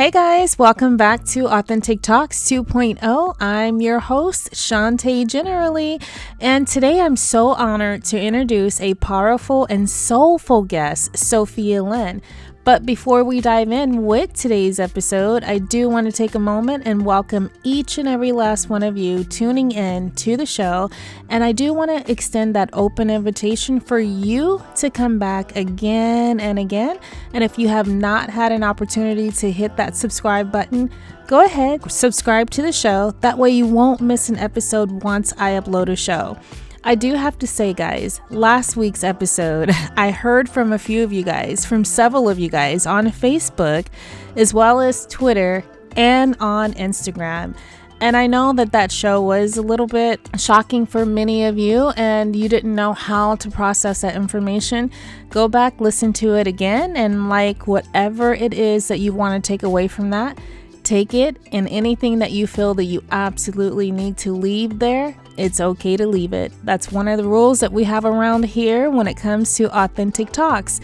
Hey guys, welcome back to Authentic Talks 2.0. I'm your host, Shanta generally, and today I'm so honored to introduce a powerful and soulful guest, SofiaLynn. But before we dive in with today's episode, I do want to take a moment and welcome each and every last one of you tuning in to the show. And I do want to extend that open invitation for you to come back again and again. And if you have not had an opportunity to hit that subscribe button, go ahead, subscribe to the show. That way you won't miss an episode once I upload a show. I do have to say, guys, last week's episode, I heard from a few of you guys, from several of you guys on Facebook, as well as Twitter and on Instagram. And I know that show was a little bit shocking for many of you and you didn't know how to process that information. Go back, listen to it again, and like whatever it is that you want to take away from that, take it, and anything that you feel that you absolutely need to leave there, it's okay to leave it. That's one of the rules that we have around here when it comes to authentic talks.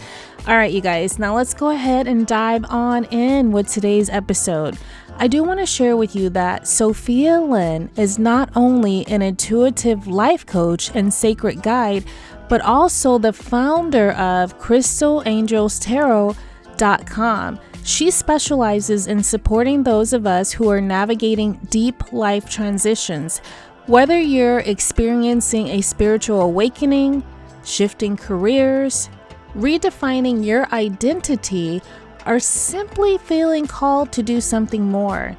All right, you guys, now let's go ahead and dive on in with today's episode. I do want to share with you that SofiaLyn is not only an intuitive life coach and sacred guide, but also the founder of CrystalAngelsTarot.com. She specializes in supporting those of us who are navigating deep life transitions. Whether you're experiencing a spiritual awakening, shifting careers, redefining your identity, or simply feeling called to do something more.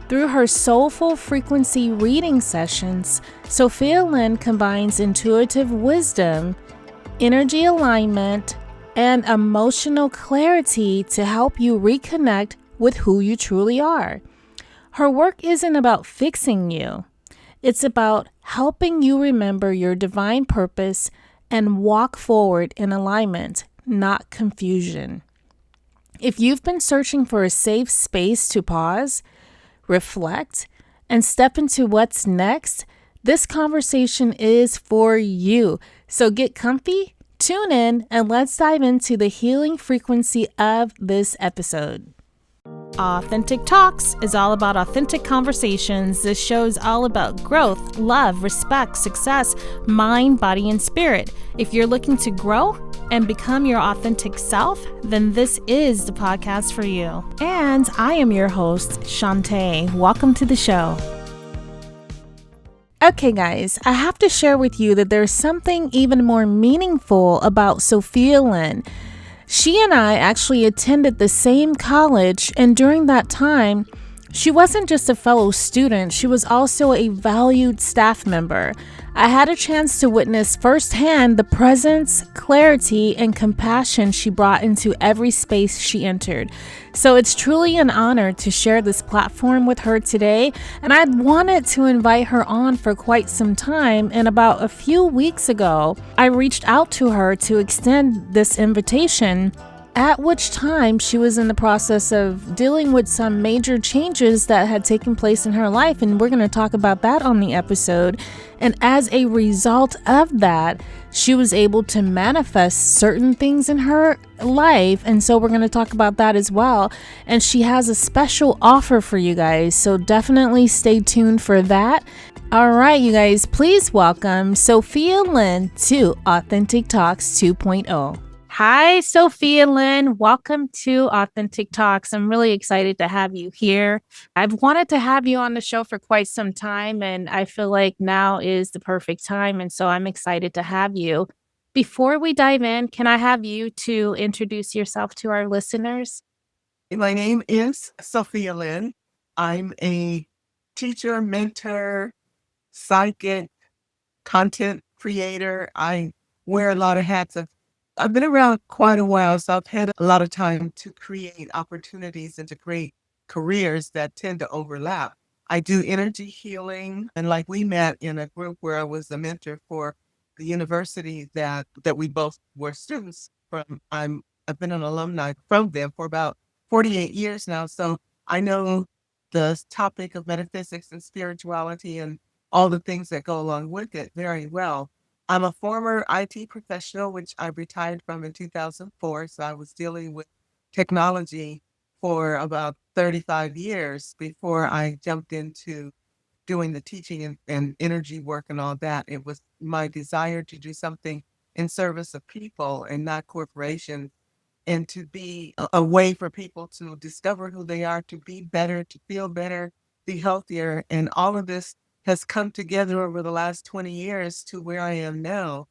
Through her soulful frequency reading sessions, SofiaLynn combines intuitive wisdom, energy alignment, and emotional clarity to help you reconnect with who you truly are. Her work isn't about fixing you. It's about helping you remember your divine purpose and walk forward in alignment, not confusion. If you've been searching for a safe space to pause, reflect, and step into what's next, this conversation is for you. So get comfy, tune in, and let's dive into the healing frequency of this episode. Authentic Talks is all about authentic conversations. This show is all about growth, love, respect, success, mind, body, and spirit. If you're looking to grow and become your authentic self, then this is the podcast for you. And I am your host, Shanta. Welcome to the show. Okay, guys, I have to share with you that there's something even more meaningful about SofiaLyn. She and I actually attended the same college, and during that time, she wasn't just a fellow student, she was also a valued staff member. I had a chance to witness firsthand the presence, clarity, and compassion she brought into every space she entered. So it's truly an honor to share this platform with her today, and I'd wanted to invite her on for quite some time, and about a few weeks ago, I reached out to her to extend this invitation, at which time she was in the process of dealing with some major changes that had taken place in her life, and we're going to talk about that on the episode. And as a result of that, she was able to manifest certain things in her life, and so we're going to talk about that as well. And she has a special offer for you guys, so definitely stay tuned for that. All right, you guys, please welcome SofiaLyn to Authentic Talks 2.0. Hi, SofiaLyn. Welcome to Authentic Talks. I'm really excited to have you here. I've wanted to have you on the show for quite some time, and I feel like now is the perfect time, and so I'm excited to have you. Before we dive in, can I have you to introduce yourself to our listeners? My name is SofiaLynn. I'm a teacher, mentor, psychic, content creator. I wear a lot of hats. I've been around quite a while, so I've had a lot of time to create opportunities and to create careers that tend to overlap. I do energy healing, and like we met in a group where I was a mentor for the university that we both were students from. I've been an alumni from them for about 48 years now, so I know the topic of metaphysics and spirituality and all the things that go along with it very well. I'm a former IT professional, which I retired from in 2004. So I was dealing with technology for about 35 years before I jumped into doing the teaching and energy work and all that. It was my desire to do something in service of people and not corporations, and to be a way for people to discover who they are, to be better, to feel better, be healthier. And all of this has come together over the last 20 years to where I am now.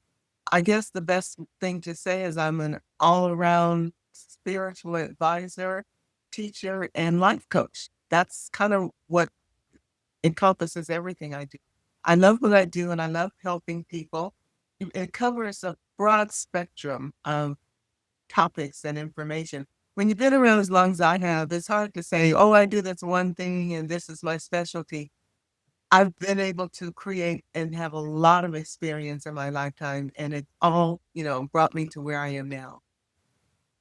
I guess the best thing to say is I'm an all around spiritual advisor, teacher, and life coach. That's kind of what encompasses everything I do. I love what I do and I love helping people. It covers a broad spectrum of topics and information. When you've been around as long as I have, it's hard to say, oh, I do this one thing and this is my specialty. I've been able to create and have a lot of experience in my lifetime, and it all, brought me to where I am now.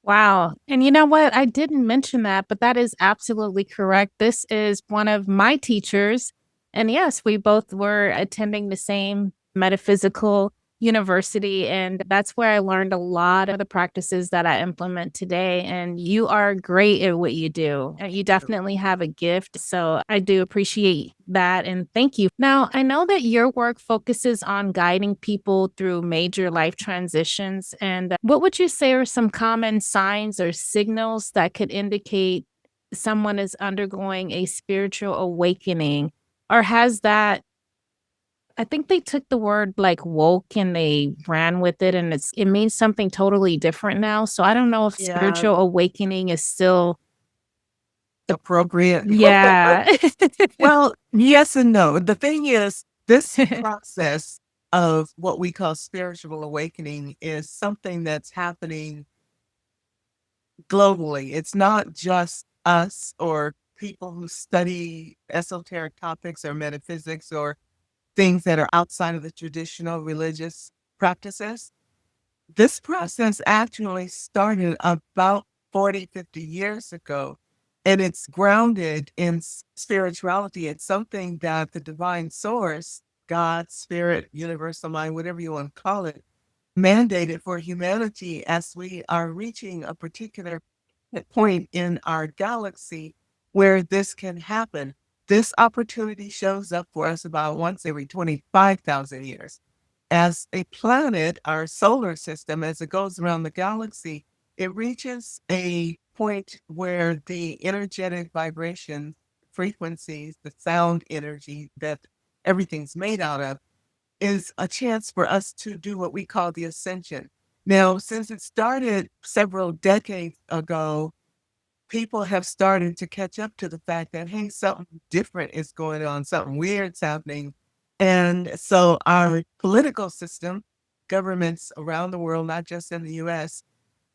Wow. And you know what? I didn't mention that, but that is absolutely correct. This is one of my teachers. And yes, we both were attending the same metaphysical university. And that's where I learned a lot of the practices that I implement today. And you are great at what you do. You definitely have a gift. So I do appreciate that. And thank you. Now, I know that your work focuses on guiding people through major life transitions. And what would you say are some common signs or signals that could indicate someone is undergoing a spiritual awakening? Or has that I think they took the word like woke and they ran with it and it means something totally different now. So I don't know if Yeah, spiritual awakening is still appropriate. yeah. Well, yes and no. The thing is, this process of what we call spiritual awakening is something that's happening globally. It's not just us or people who study esoteric topics or metaphysics or things that are outside of the traditional religious practices. This process actually started about 40, 50 years ago, and it's grounded in spirituality. It's something that the divine source, God, spirit, universal mind, whatever you want to call it, mandated for humanity as we are reaching a particular point in our galaxy where this can happen. This opportunity shows up for us about once every 25,000 years. As a planet, our solar system, as it goes around the galaxy, it reaches a point where the energetic vibration frequencies, the sound energy that everything's made out of, is a chance for us to do what we call the ascension. Now, since it started several decades ago, people have started to catch up to the fact that, hey, something different is going on, something weird's happening. And so our political system, governments around the world, not just in the US,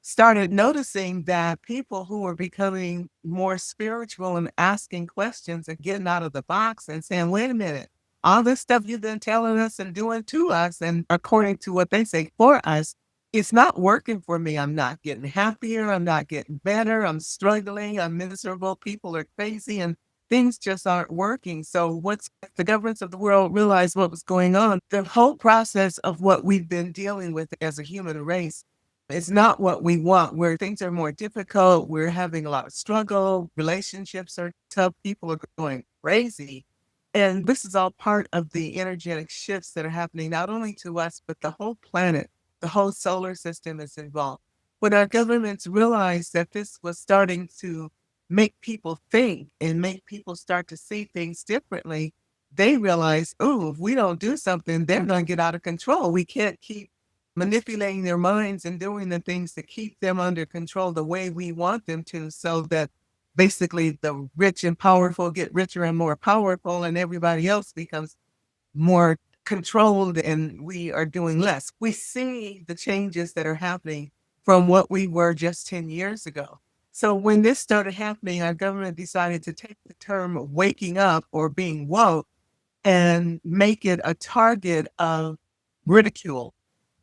started noticing that people who were becoming more spiritual and asking questions and getting out of the box and saying, wait a minute, all this stuff you've been telling us and doing to us, and according to what they say for us, it's not working for me. I'm not getting happier. I'm not getting better. I'm struggling. I'm miserable. People are crazy and things just aren't working. So once the governments of the world realized what was going on, the whole process of what we've been dealing with as a human race, it's not what we want, where things are more difficult. We're having a lot of struggle. Relationships are tough. People are going crazy. And this is all part of the energetic shifts that are happening, not only to us, but the whole planet, the whole solar system is involved. When our governments realized that this was starting to make people think and make people start to see things differently, they realized, oh, if we don't do something, they're going to get out of control. We can't keep manipulating their minds and doing the things to keep them under control the way we want them to, so that basically the rich and powerful get richer and more powerful and everybody else becomes more controlled and we are doing less. We see the changes that are happening from what we were just 10 years ago. So when this started happening, our government decided to take the term waking up or being woke and make it a target of ridicule,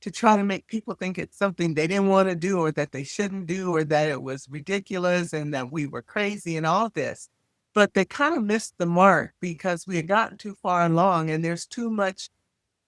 to try to make people think it's something they didn't want to do or that they shouldn't do or that it was ridiculous and that we were crazy and all this. But they kind of missed the mark because we had gotten too far along and there's too much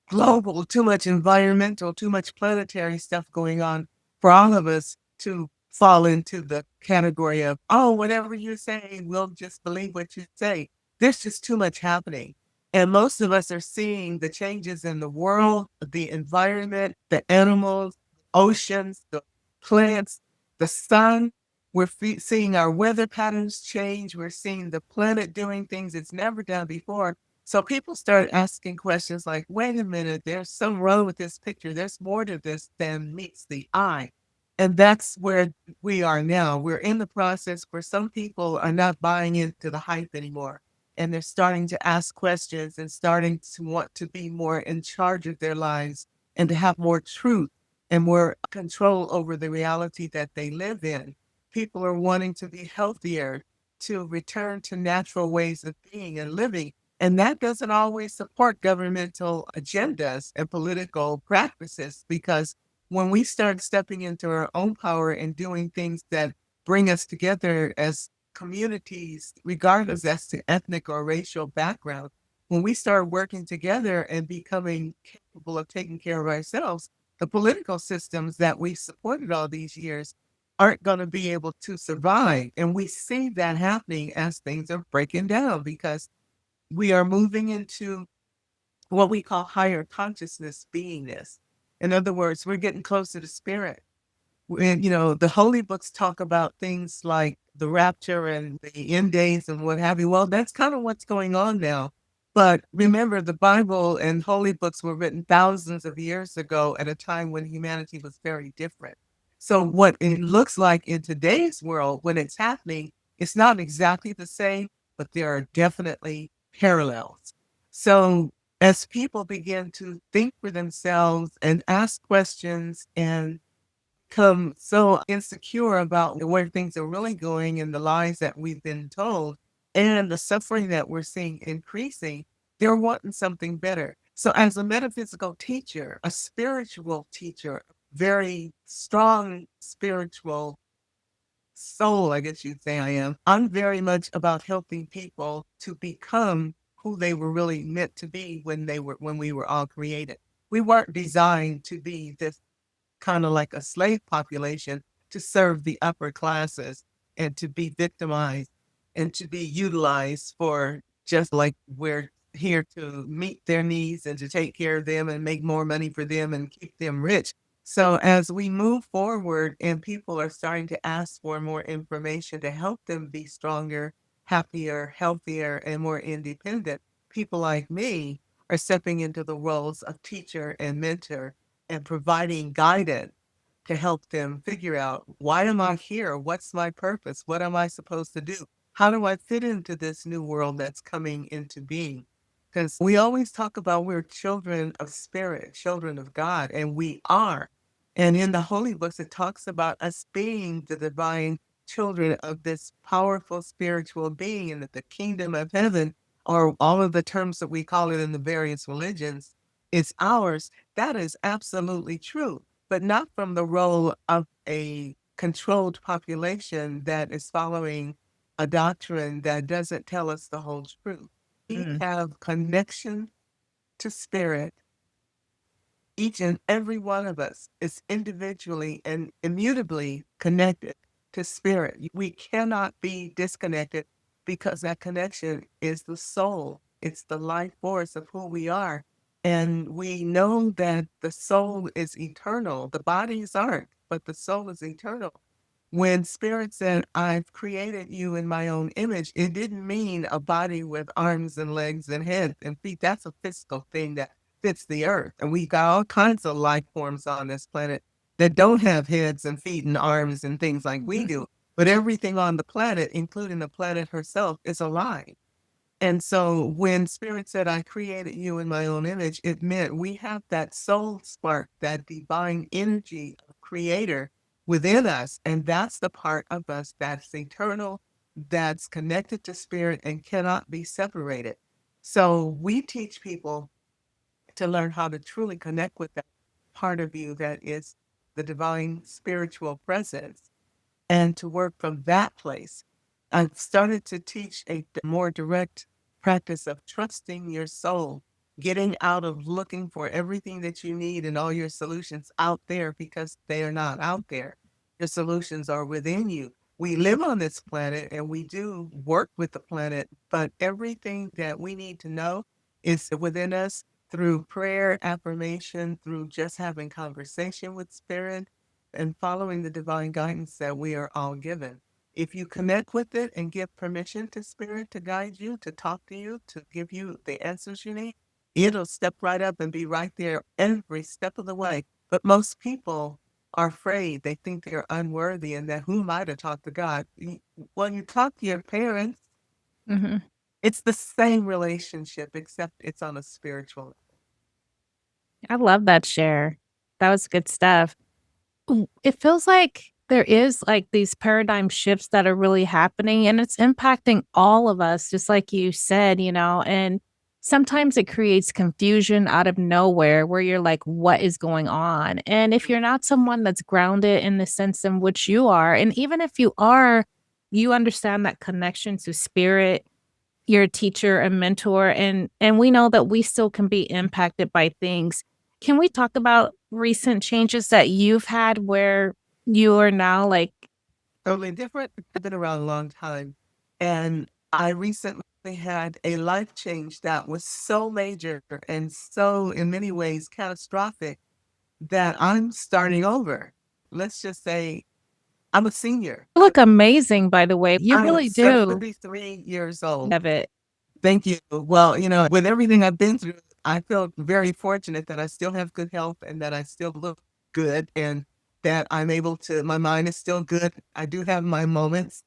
global, too much environmental, too much planetary stuff going on for all of us to fall into the category of, oh, whatever you say, we'll just believe what you say. There's just too much happening. And most of us are seeing the changes in the world, the environment, the animals, oceans, the plants, the sun. We're seeing our weather patterns change. We're seeing the planet doing things it's never done before. So people start asking questions like, wait a minute, there's some wrong with this picture. There's more to this than meets the eye. And that's where we are now. We're in the process where some people are not buying into the hype anymore. And they're starting to ask questions and starting to want to be more in charge of their lives and to have more truth and more control over the reality that they live in. People are wanting to be healthier, to return to natural ways of being and living. And that doesn't always support governmental agendas and political practices, because when we start stepping into our own power and doing things that bring us together as communities, regardless as to ethnic or racial background, when we start working together and becoming capable of taking care of ourselves, the political systems that we supported all these years aren't going to be able to survive. And we see that happening as things are breaking down, because we are moving into what we call higher consciousness beingness. In other words, we're getting closer to spirit. And, the holy books talk about things like the rapture and the end days and what have you. Well, that's kind of what's going on now. But remember, the Bible and holy books were written thousands of years ago at a time when humanity was very different. So what it looks like in today's world when it's happening, it's not exactly the same, but there are definitely parallels. So as people begin to think for themselves and ask questions and become so insecure about where things are really going and the lies that we've been told and the suffering that we're seeing increasing, they're wanting something better. So, as a metaphysical teacher, a spiritual teacher, very strong spiritual soul, I guess you'd say I am, I'm very much about helping people to become who they were really meant to be when we were all created. We weren't designed to be this kind of like a slave population to serve the upper classes and to be victimized and to be utilized for just like we're here to meet their needs and to take care of them and make more money for them and keep them rich. So as we move forward and people are starting to ask for more information to help them be stronger, happier, healthier, and more independent, people like me are stepping into the roles of teacher and mentor and providing guidance to help them figure out, why am I here? What's my purpose? What am I supposed to do? How do I fit into this new world that's coming into being? Because we always talk about we're children of spirit, children of God, and we are. And in the holy books, it talks about us being the divine children of this powerful spiritual being, and that the kingdom of heaven, or all of the terms that we call it in the various religions, is ours. That is absolutely true, but not from the role of a controlled population that is following a doctrine that doesn't tell us the whole truth. We have connection to spirit. Each and every one of us is individually and immutably connected to spirit. We cannot be disconnected, because that connection is the soul. It's the life force of who we are. And we know that the soul is eternal. The bodies aren't, but the soul is eternal. When Spirit said, I've created you in my own image, it didn't mean a body with arms and legs and head and feet. That's a physical thing that fits the earth. And we've got all kinds of life forms on this planet that don't have heads and feet and arms and things like we do. But everything on the planet, including the planet herself, is alive. And so when Spirit said, I created you in my own image, it meant we have that soul spark, that divine energy of creator within us. And that's the part of us that's eternal, that's connected to Spirit and cannot be separated. So we teach people to learn how to truly connect with that part of you that is the divine spiritual presence, and to work from that place. I've started to teach a more direct practice of trusting your soul, getting out of looking for everything that you need and all your solutions out there, because they are not out there. Your solutions are within you. We live on this planet and we do work with the planet, but everything that we need to know is within us through prayer, affirmation, through just having conversation with spirit and following the divine guidance that we are all given. If you connect with it and give permission to spirit to guide you, to talk to you, to give you the answers you need, it'll step right up and be right there every step of the way. But most people are afraid. They think they're unworthy and that who am I to talk to God? When you talk to your parents, Hmm. it's the same relationship, except it's on a spiritual. I love that share. That was good stuff. It feels like there is like these paradigm shifts that are really happening and it's impacting all of us, just like you said, and sometimes it creates confusion out of nowhere where you're like, what is going on? And if you're not someone that's grounded in the sense in which you are, and even if you are, you understand that connection to spirit, you're a teacher and mentor, and we know that we still can be impacted by things. Can we talk about recent changes that you've had where you are now like Totally different. I've been around a long time. And I recently had a life change that was so major and so, in many ways, catastrophic that I'm starting over. Let's just say I'm a senior. you look amazing, by the way. You I am really do 73 years old. have it. Thank you. Well, with everything I've been through, I feel very fortunate that I still have good health and that I still look good and that I'm able to, my mind is still good. I do have my moments,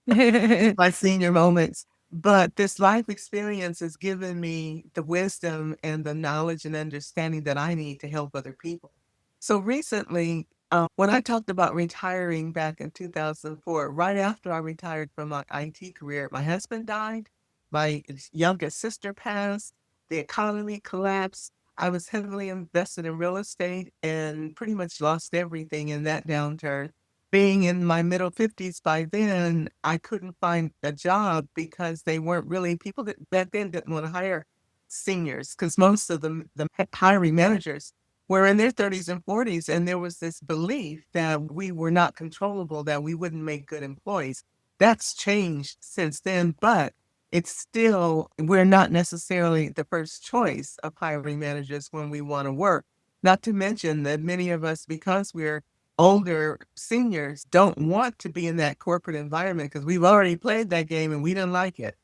my senior moments, but this life experience has given me the wisdom and the knowledge and understanding that I need to help other people. So recently, when I talked about retiring back in 2004, right after I retired from my IT career, my husband died, my youngest sister passed, the economy collapsed. I was heavily invested in real estate and pretty much lost everything in that downturn. Being in my middle 50s by then, I couldn't find a job because they weren't really, people that back then didn't want to hire seniors because most of the hiring managers were in their 30s and 40s. And there was this belief that we were not controllable, that we wouldn't make good employees. That's changed since then, but it's still, we're not necessarily the first choice of hiring managers when we want to work. Not to mention that many of us, because we're older seniors, don't want to be in that corporate environment because we've already played that game and we didn't like it.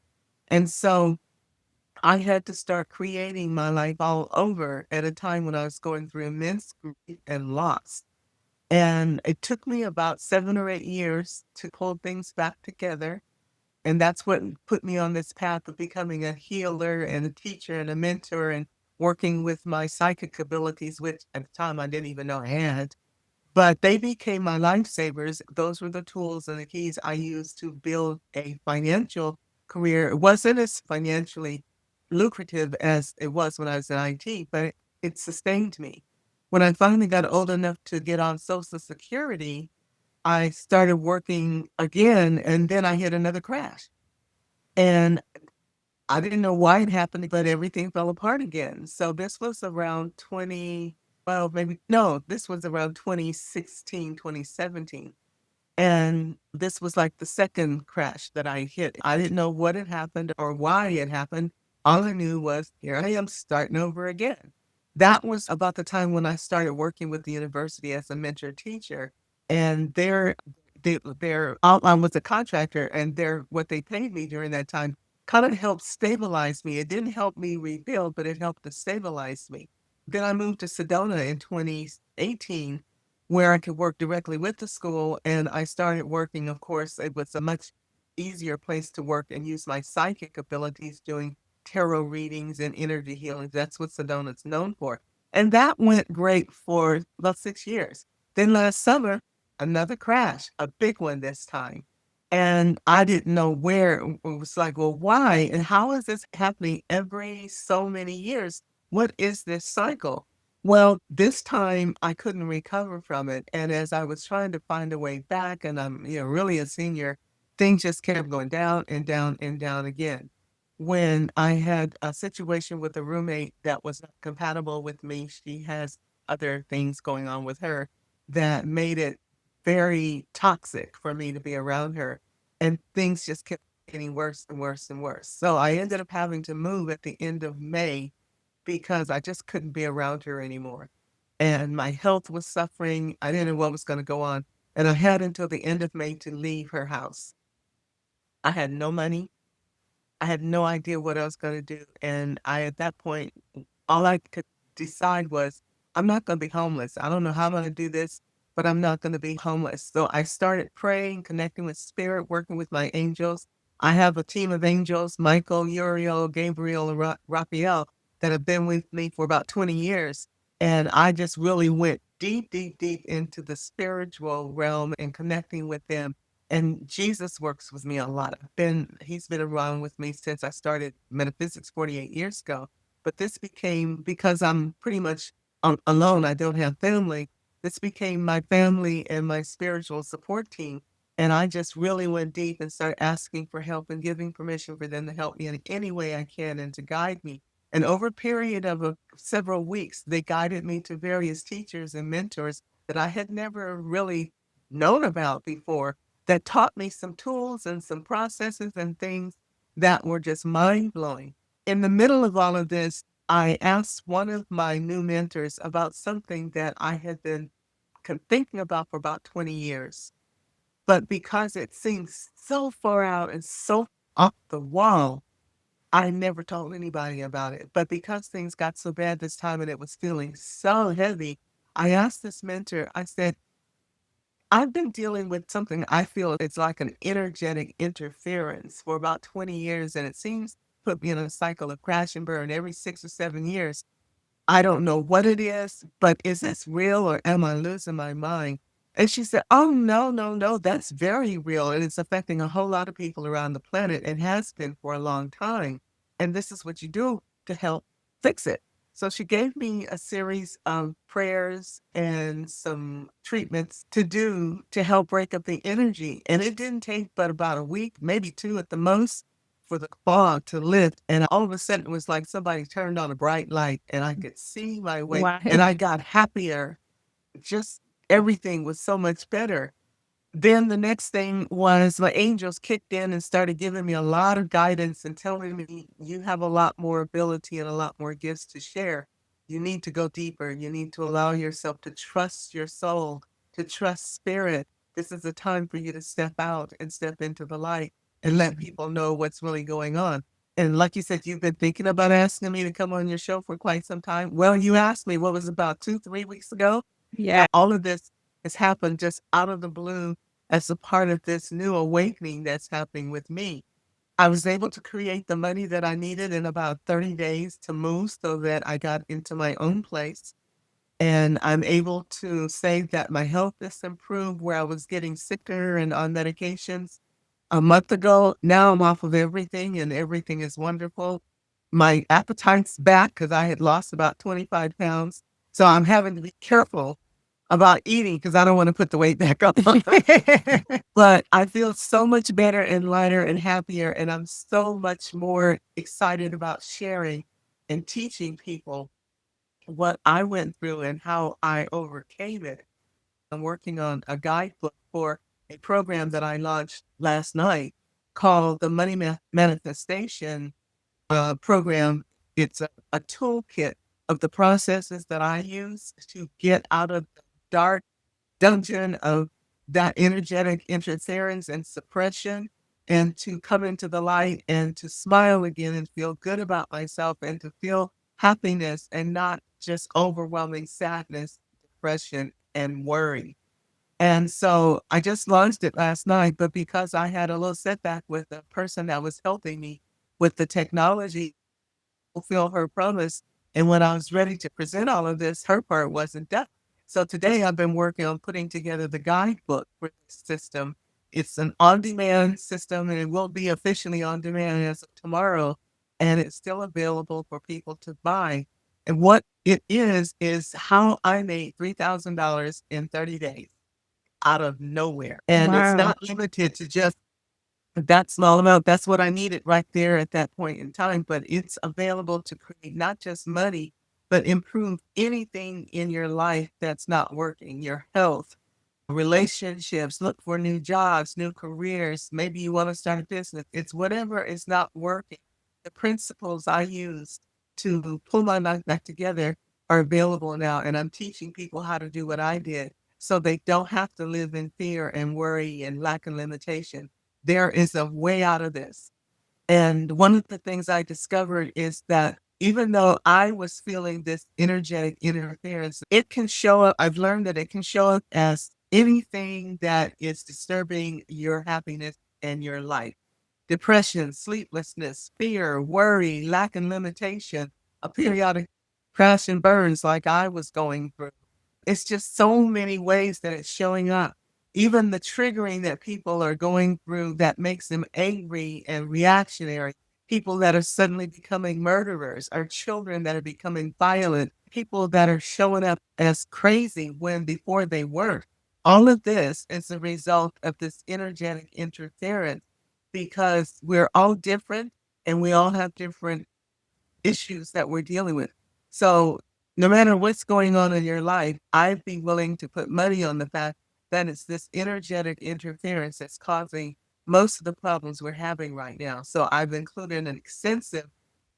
And so I had to start creating my life all over at a time when I was going through immense grief and loss. And it took me about 7 or 8 years to pull things back together. And that's what put me on this path of becoming a healer and a teacher and a mentor and working with my psychic abilities, which at the time I didn't even know I had. But they became my lifesavers. Those were the tools and the keys I used to build a financial career. It wasn't as financially lucrative as it was when I was in IT, but it sustained me. When I finally got old enough to get on Social Security, I started working again, and then I hit another crash. And I didn't know why it happened, but everything fell apart again. So this was around 20, well, maybe, no, this was around 2016, 2017. And this was like the second crash that I hit. I didn't know what had happened or why it happened. All I knew was here I am starting over again. That was about the time when I started working with the university as a mentor teacher. And their outline was a contractor, and what they paid me during that time kind of helped stabilize me. It didn't help me rebuild, but it helped to stabilize me. Then I moved to Sedona in 2018 where I could work directly with the school. And I started working, of course, it was a much easier place to work and use my psychic abilities doing tarot readings and energy healing. That's what Sedona's known for. And that went great for about 6 years. Then last summer, another crash, a big one this time. And I didn't know where. It was like, well, why? And how is this happening every so many years? What is this cycle? Well, this time I couldn't recover from it. And as I was trying to find a way back, and I'm, really a senior, things just kept going down and down and down again. When I had a situation with a roommate that was not compatible with me, she has other things going on with her that made it very toxic for me to be around her. And things just kept getting worse and worse and worse. So I ended up having to move at the end of May because I just couldn't be around her anymore. And my health was suffering. I didn't know what was going to go on. And I had until the end of May to leave her house. I had no money. I had no idea what I was going to do. And at that point, all I could decide was, I'm not going to be homeless. I don't know how I'm going to do this, but I'm not going to be homeless. So I started praying, connecting with spirit, working with my angels. I have a team of angels, Michael, Uriel, Gabriel, and Raphael, that have been with me for about 20 years. And I just really went deep, deep, deep into the spiritual realm and connecting with them. And Jesus works with me a lot. He's been around with me since I started metaphysics 48 years ago. But this became, because I'm pretty much alone, I don't have family. This became my family and my spiritual support team. And I just really went deep and started asking for help and giving permission for them to help me in any way I can and to guide me. And over a period of several weeks, they guided me to various teachers and mentors that I had never really known about before, that taught me some tools and some processes and things that were just mind blowing. In the middle of all of this, I asked one of my new mentors about something that I had been thinking about for about 20 years. But because it seemed so far out and so off the wall, I never told anybody about it. But because things got so bad this time and it was feeling so heavy, I asked this mentor, I said, I've been dealing with something I feel it's like an energetic interference for about 20 years, and it seems to put me in a cycle of crash and burn every 6 or 7 years. I don't know what it is, but is this real or am I losing my mind? And she said, oh, no, no, no, that's very real. And it's affecting a whole lot of people around the planet and has been for a long time. And this is what you do to help fix it. So she gave me a series of prayers and some treatments to do to help break up the energy. And it didn't take but about a week, maybe two at the most, for the fog to lift. And all of a sudden, it was like somebody turned on a bright light and I could see my way. Wow. And I got happier. Just everything was so much better. Then the next thing was my angels kicked in and started giving me a lot of guidance and telling me, you have a lot more ability and a lot more gifts to share. You need to go deeper. You need to allow yourself to trust your soul, to trust spirit. This is a time for you to step out and step into the light and let people know what's really going on. And like you said, you've been thinking about asking me to come on your show for quite some time. Well, you asked me, what was it, about 2, 3 weeks ago? Yeah. All of this has happened just out of the blue as a part of this new awakening that's happening with me. I was able to create the money that I needed in about 30 days to move so that I got into my own place. And I'm able to say that my health has improved where I was getting sicker and on medications a month ago. Now I'm off of everything and everything is wonderful. My appetite's back because I had lost about 25 pounds. So I'm having to be careful about eating because I don't want to put the weight back on. But I feel so much better and lighter and happier. And I'm so much more excited about sharing and teaching people what I went through and how I overcame it. I'm working on a guidebook for a program that I launched last night called the Manifestation Program. It's a toolkit of the processes that I use to get out of the dark dungeon of that energetic interference and suppression and to come into the light and to smile again and feel good about myself and to feel happiness and not just overwhelming sadness, depression, and worry. And so I just launched it last night, but because I had a little setback with the person that was helping me with the technology, fulfill her promise. And when I was ready to present all of this, her part wasn't done. So today I've been working on putting together the guidebook for this system. It's an on-demand system and it will be officially on demand as of tomorrow. And it's still available for people to buy. And what it is how I made $3,000 in 30 days out of nowhere. And it's Wow. not limited to just that small amount. That's what I needed right there at that point in time. But it's available to create not just money, but improve anything in your life that's not working, your health, relationships, look for new jobs, new careers. Maybe you want to start a business. It's whatever is not working. The principles I used to pull my life back together are available now. And I'm teaching people how to do what I did so they don't have to live in fear and worry and lack of limitation. There is a way out of this. And one of the things I discovered is that even though I was feeling this energetic interference, it can show up. I've learned that it can show up as anything that is disturbing your happiness and your life. Depression, sleeplessness, fear, worry, lack and limitation, a periodic crash and burns like I was going through. It's just so many ways that it's showing up. Even the triggering that people are going through that makes them angry and reactionary. People that are suddenly becoming murderers, or children that are becoming violent, people that are showing up as crazy when before they weren't. All of this is a result of this energetic interference because we're all different and we all have different issues that we're dealing with. So no matter what's going on in your life, I'd be willing to put money on the fact that it's this energetic interference that's causing most of the problems we're having right now. So I've included an extensive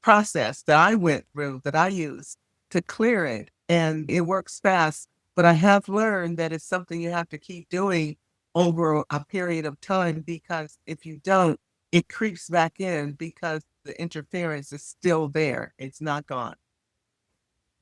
process that I went through that I use to clear it. And it works fast, but I have learned that it's something you have to keep doing over a period of time because if you don't, it creeps back in because the interference is still there. It's not gone.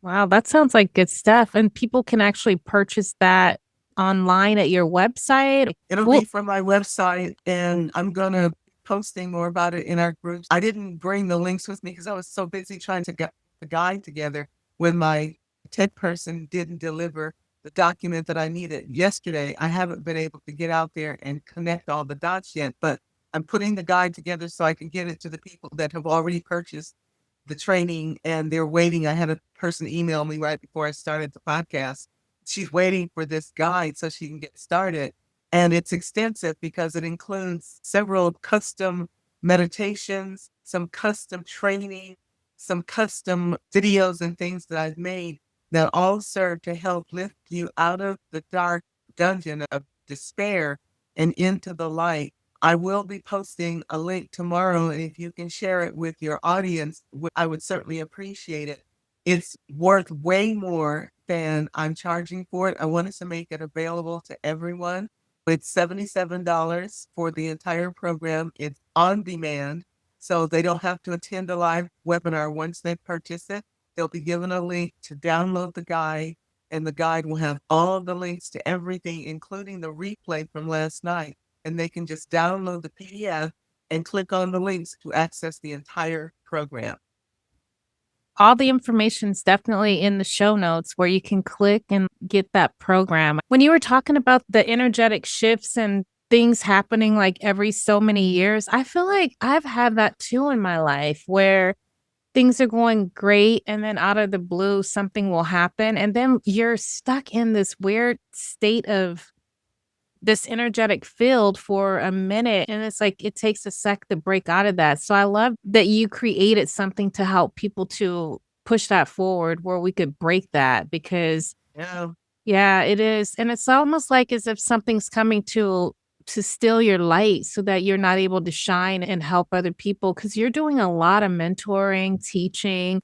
Wow, that sounds like good stuff. And people can actually purchase that online at your website. It'll be Well, from my website, and I'm gonna be posting more about it in our groups. I didn't bring the links with me because I was so busy trying to get the guide together when my tech person didn't deliver the document that I needed yesterday. I haven't been able to get out there and connect all the dots yet, but I'm putting the guide together so I can get it to the people that have already purchased the training and they're waiting. I had a person email me right before I started the podcast. She's waiting for this guide so she can get started. And it's extensive because it includes several custom meditations, some custom training, some custom videos and things that I've made that all serve to help lift you out of the dark dungeon of despair and into the light. I will be posting a link tomorrow, and if you can share it with your audience, I would certainly appreciate it. It's worth way more than I'm charging for it. I wanted to make it available to everyone. It's $77 for the entire program. It's on demand, so they don't have to attend a live webinar once they purchase it. They'll be given a link to download the guide, and the guide will have all of the links to everything, including the replay from last night. And they can just download the PDF and click on the links to access the entire program. all the information's definitely in the show notes where you can click and get that program. When you were talking about the energetic shifts and things happening like every so many years, I feel like I've had that too in my life where things are going great and then out of the blue something will happen and then you're stuck in this weird state of this energetic field for a minute and it's like it takes a sec to break out of that. So I love that you created something to help people to push that forward where we could break that because Yeah. yeah, it is. And it's almost like as if something's coming to steal your light so that you're not able to shine and help other people because you're doing a lot of mentoring, teaching,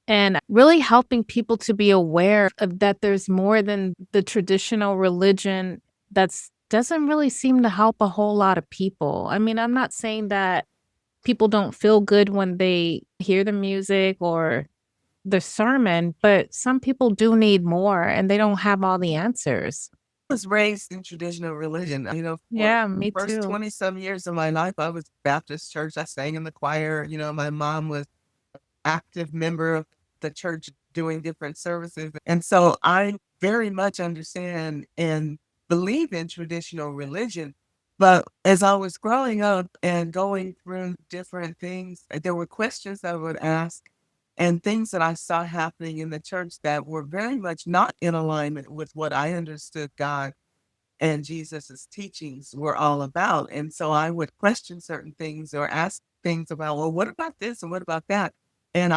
and really helping people to be aware of that there's more than the traditional religion that's doesn't really seem to help a whole lot of people. I mean, I'm not saying that people don't feel good when they hear the music or the sermon, but some people do need more and they don't have all the answers. I was raised in traditional religion. For Yeah, the me first too. 20 some years of my life, I was Baptist church. I sang in the choir. My mom was active member of the church doing different services. And so I very much understand and believe in traditional religion. But as I was growing up and going through different things, there were questions I would ask and things that I saw happening in the church that were very much not in alignment with what I understood God and Jesus's teachings were all about. And so I would question certain things or ask things about, well, what about this and what about that? And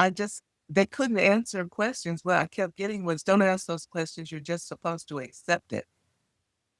they couldn't answer questions. What I kept getting was, don't ask those questions. You're just supposed to accept it.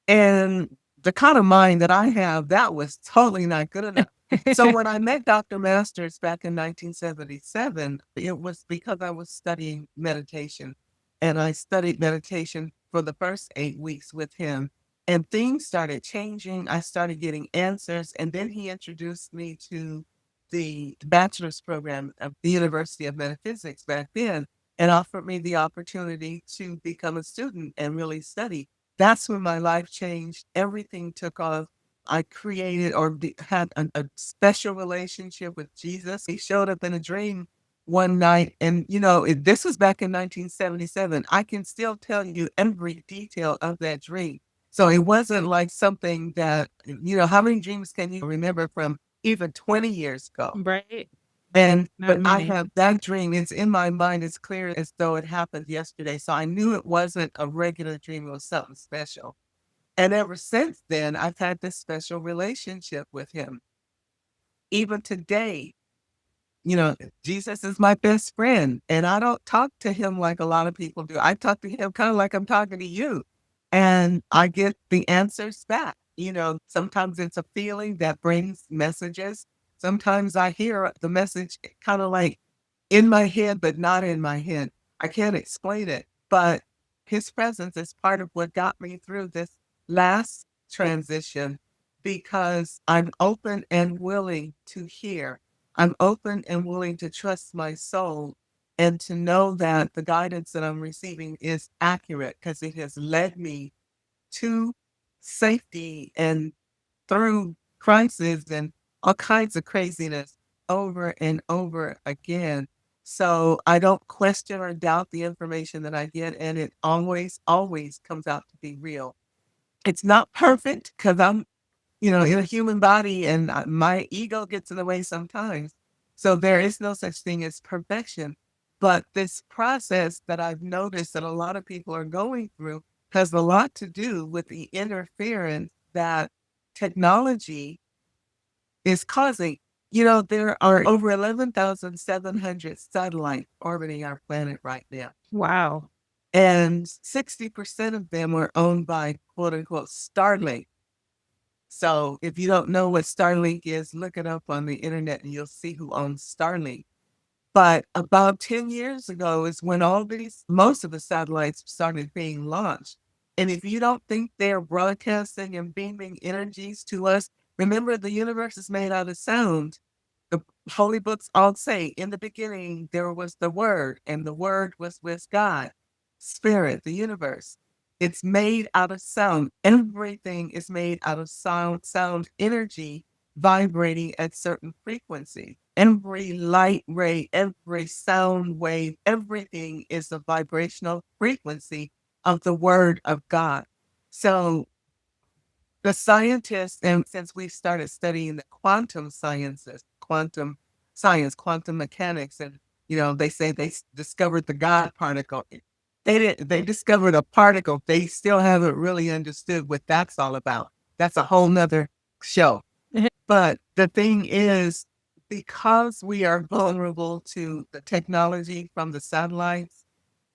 And the kind of mind that I have, that was totally not good enough. So when I met Dr. Masters back in 1977, it was because I was studying meditation. And I studied meditation for the first 8 weeks with him. And things started changing. I started getting answers. And then he introduced me to the bachelor's program of the University of Metaphysics back then and offered me the opportunity to become a student and really study. That's when my life changed. Everything took off. I created or had a special relationship with Jesus. He showed up in a dream one night, and this was back in 1977. I can still tell you every detail of that dream. So it wasn't like something that how many dreams can you remember from even 20 years ago? Right. But Not I many. have that dream. It's in my mind as clear as though it happened yesterday. So I knew it wasn't a regular dream. It was something special. And ever since then, I've had this special relationship with him. Even today, you know, Jesus is my best friend. And I don't talk to him like a lot of people do. I talk to him kind of like I'm talking to you. And I get the answers back. Sometimes it's a feeling that brings messages. Sometimes I hear the message kind of like in my head, but not in my head. I can't explain it, but his presence is part of what got me through this last transition because I'm open and willing to hear. I'm open and willing to trust my soul and to know that the guidance that I'm receiving is accurate because it has led me to safety and through crisis and all kinds of craziness over and over again. So I don't question or doubt the information that I get, and it always, always comes out to be real. It's not perfect because I'm in a human body and my ego gets in the way sometimes. So there is no such thing as perfection. But this process that I've noticed that a lot of people are going through has a lot to do with the interference that technology is causing. There are over 11,700 satellites orbiting our planet right now. Wow. And 60% of them are owned by quote unquote Starlink. So if you don't know what Starlink is, look it up on the internet and you'll see who owns Starlink. But about 10 years ago is when most of the satellites started being launched. And if you don't think they're broadcasting and beaming energies to us, remember the universe is made out of sound. The holy books all say, in the beginning, there was the Word, and the Word was with God, Spirit, the universe. It's made out of sound. Everything is made out of sound energy vibrating at certain frequencies. Every light ray, every sound wave, everything is a vibrational frequency of the Word of God. So the scientists, and since we started studying the quantum sciences, quantum science, quantum mechanics, and they say they discovered the God particle. They discovered a particle. They still haven't really understood what that's all about. That's a whole nother show. But the thing is, because we are vulnerable to the technology from the satellites,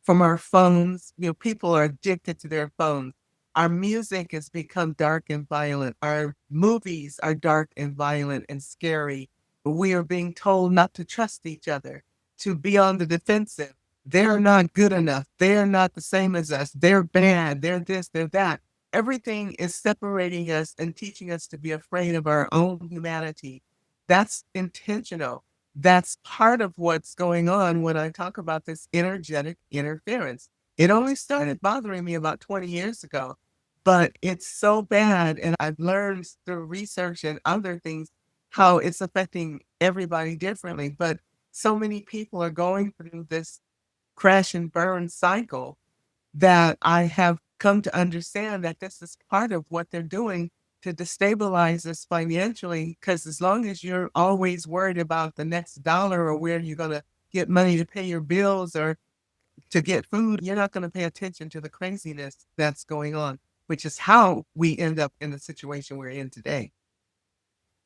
from our phones. People are addicted to their phones. Our music has become dark and violent. Our movies are dark and violent and scary. We are being told not to trust each other, to be on the defensive. They're not good enough. They're not the same as us. They're bad. They're this, they're that. Everything is separating us and teaching us to be afraid of our own humanity. That's intentional. That's part of what's going on when I talk about this energetic interference. It only started bothering me about 20 years ago, but it's so bad. And I've learned through research and other things how it's affecting everybody differently. But so many people are going through this crash and burn cycle that I have come to understand that this is part of what they're doing to destabilize us financially. Because as long as you're always worried about the next dollar or where you're going to get money to pay your bills or to get food, you're not going to pay attention to the craziness that's going on, which is how we end up in the situation we're in today.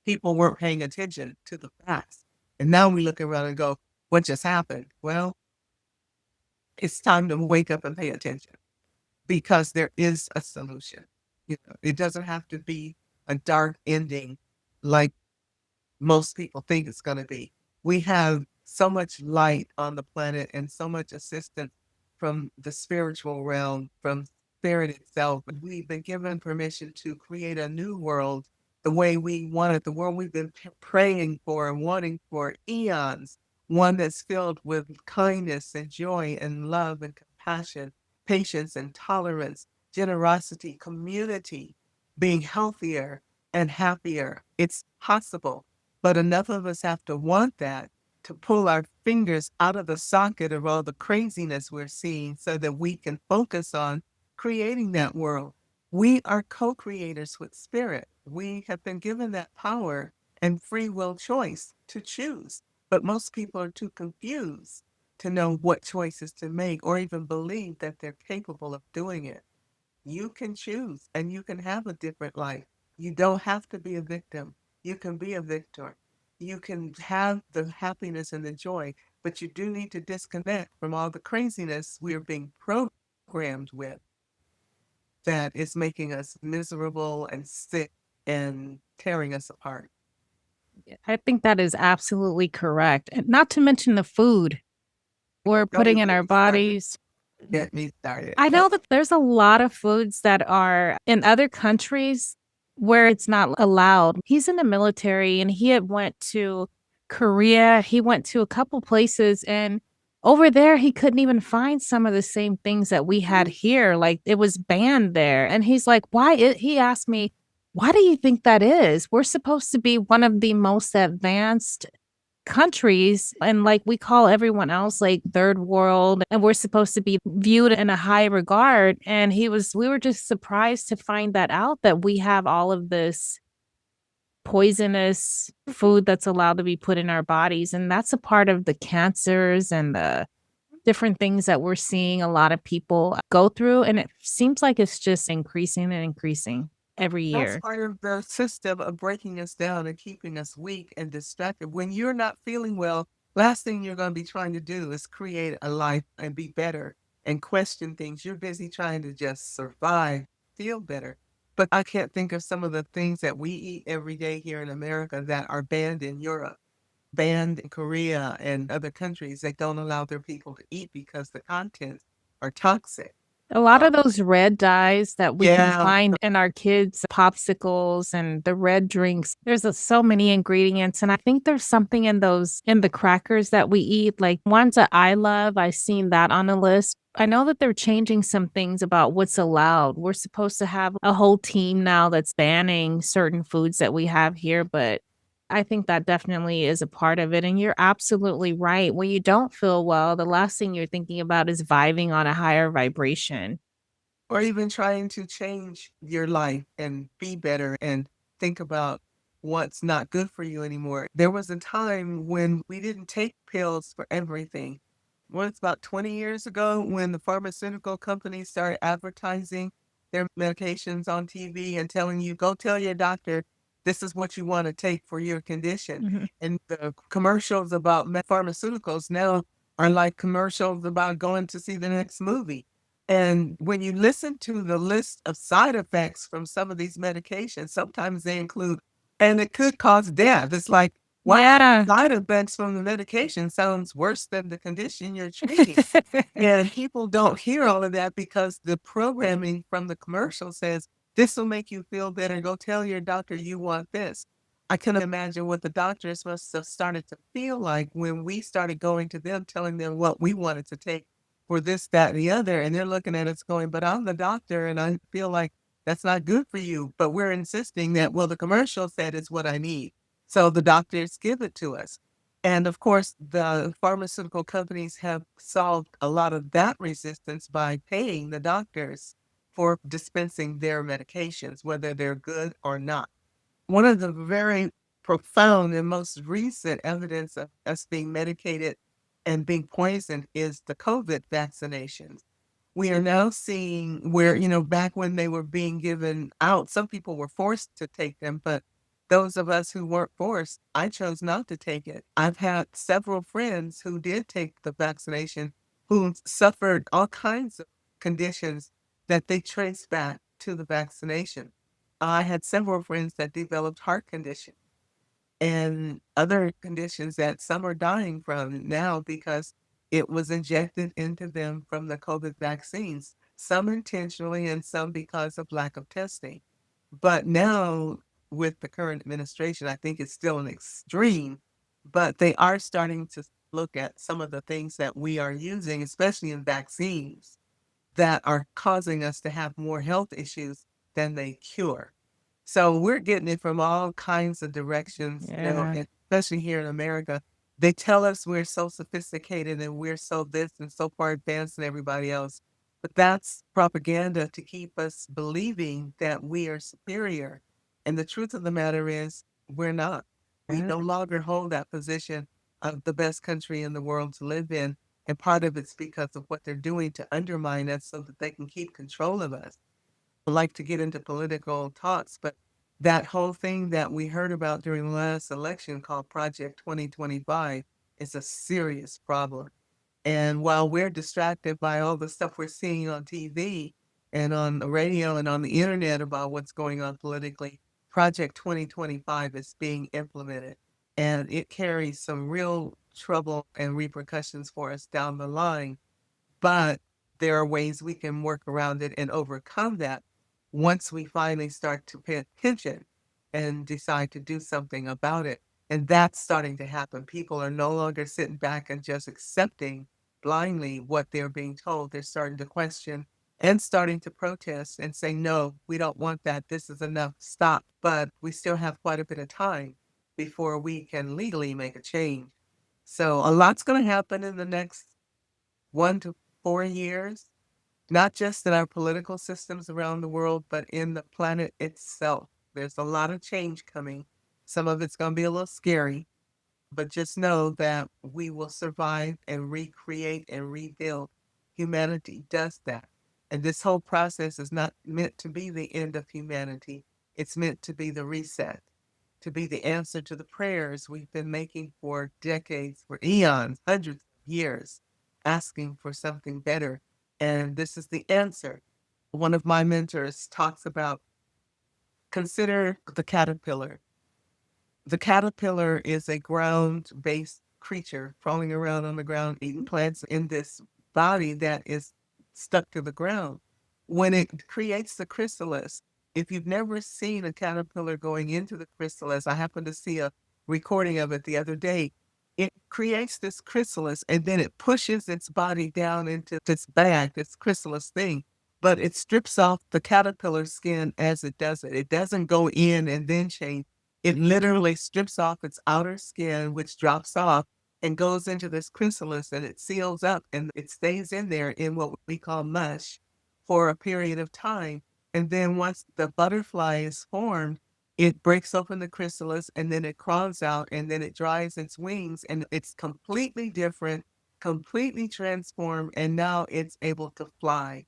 People weren't paying attention to the facts. And now we look around and go, what just happened? Well, it's time to wake up and pay attention because there is a solution. It doesn't have to be a dark ending like most people think it's going to be. We have so much light on the planet and so much assistance from the spiritual realm, from spirit itself. We've been given permission to create a new world the way we want it, the world we've been praying for and wanting for eons, one that's filled with kindness and joy and love and compassion, patience and tolerance, generosity, community, being healthier and happier. It's possible. But enough of us have to want that to pull our fingers out of the socket of all the craziness we're seeing so that we can focus on creating that world. We are co creators with spirit. We have been given that power and free will choice to choose. But most people are too confused to know what choices to make or even believe that they're capable of doing it. You can choose and you can have a different life. You don't have to be a victim. You can be a victor. You can have the happiness and the joy, but you do need to disconnect from all the craziness we're being programmed with that is making us miserable and sick and tearing us apart. I think that is absolutely correct. And not to mention the food we're Don't putting even in get our me started. bodies. Get me started. I know that there's a lot of foods that are in other countries where it's not allowed. He's in the military and he had went to Korea. He went to a couple places and over there he couldn't even find some of the same things that we had here. Like it was banned there. And he's like, he asked me, why do you think that is? We're supposed to be one of the most advanced countries and like we call everyone else like third world and we're supposed to be viewed in a high regard and we were just surprised to find that out that we have all of this poisonous food that's allowed to be put in our bodies and that's a part of the cancers and the different things that we're seeing a lot of people go through and it seems like it's just increasing and increasing every That's year. part of the system of breaking us down and keeping us weak and distracted. When you're not feeling well, last thing you're going to be trying to do is create a life and be better and question things. You're busy trying to just survive, feel better. But I can't think of some of the things that we eat every day here in America that are banned in Europe, banned in Korea and other countries that don't allow their people to eat because the contents are toxic. A lot of Um, those red dyes that we can yeah, find in our kids' popsicles and the red drinks, there's so many ingredients. And I think there's something in in the crackers that we eat, like ones that I love. I've seen that on a list. I know that they're changing some things about what's allowed. We're supposed to have a whole team now that's banning certain foods that we have here, but I think that definitely is a part of it. And you're absolutely right. When you don't feel well, the last thing you're thinking about is vibing on a higher vibration. or even trying to change your life and be better and think about what's not good for you anymore. There was a time when we didn't take pills for everything. Well, it's about 20 years ago when the pharmaceutical companies started advertising their medications on TV and telling you, go tell your doctor this is what you want to take for your condition. Mhm. And the commercials about pharmaceuticals now are like commercials about going to see the next movie. And when you listen to the list of side effects from some of these medications, sometimes they include, and it could cause death. It's like, wow, Yeah. side effects from the medication sounds worse than the condition you're treating. And people don't hear all of that because the programming from the commercial says, this will make you feel better. Go tell your doctor you want this. I can imagine what the doctors must have started to feel like when we started going to them, telling them what we wanted to take for this, that, and the other. And they're looking at us going, but I'm the doctor and I feel like that's not good for you. But we're insisting that, well, the commercial said it's what I need. So the doctors give it to us. And of course, the pharmaceutical companies have solved a lot of that resistance by paying the doctors for dispensing their medications, whether they're good or not. One of the very profound and most recent evidence of us being medicated and being poisoned is the COVID vaccinations. We are now seeing where, back when they were being given out, some people were forced to take them, but those of us who weren't forced, I chose not to take it. I've had several friends who did take the vaccination who suffered all kinds of conditions that they trace back to the vaccination. I had several friends that developed heart conditions and other conditions that some are dying from now because it was injected into them from the COVID vaccines, some intentionally and some because of lack of testing. But now, with the current administration, I think it's still an extreme, but they are starting to look at some of the things that we are using, especially in vaccines, that are causing us to have more health issues than they cure. So we're getting it from all kinds of directions, Yeah. and especially here in America. They tell us we're so sophisticated and we're so this and so far advanced than everybody else. But that's propaganda to keep us believing that we are superior. And the truth of the matter is, we're not. We no longer hold that position of the best country in the world to live in. And part of it's because of what they're doing to undermine us so that they can keep control of us. I like to get into political talks, but that whole thing that we heard about during the last election called Project 2025 is a serious problem. And while we're distracted by all the stuff we're seeing on TV and on the radio and on the internet about what's going on politically, Project 2025 is being implemented. And it carries some real trouble and repercussions for us down the line, but there are ways we can work around it and overcome that once we finally start to pay attention and decide to do something about it. And that's starting to happen. People are no longer sitting back and just accepting blindly what they're being told. They're starting to question and starting to protest and say, no, we don't want that. This is enough. Stop. But we still have quite a bit of time before we can legally make a change. So a lot's going to happen in the next 1 to 4 years, not just in our political systems around the world, but in the planet itself. There's a lot of change coming. Some of it's going to be a little scary, but just know that we will survive and recreate and rebuild. Humanity does that. And this whole process is not meant to be the end of humanity. It's meant to be the reset, to be the answer to the prayers we've been making for decades, for eons, hundreds of years, asking for something better. And this is the answer. One of my mentors talks about, consider the caterpillar. The caterpillar is a ground-based creature crawling around on the ground, eating plants in this body that is stuck to the ground. When it creates the chrysalis, if you've never seen a caterpillar going into the chrysalis, I happened to see a recording of it the other day. It creates this chrysalis and then it pushes its body down into this bag, this chrysalis thing, but it strips off the caterpillar skin as it does it. It doesn't go in and then change. It literally strips off its outer skin, which drops off and goes into this chrysalis and it seals up and it stays in there in what we call mush for a period of time. And then once the butterfly is formed, it breaks open the chrysalis and then it crawls out and then it dries its wings and it's completely different, completely transformed, and now it's able to fly.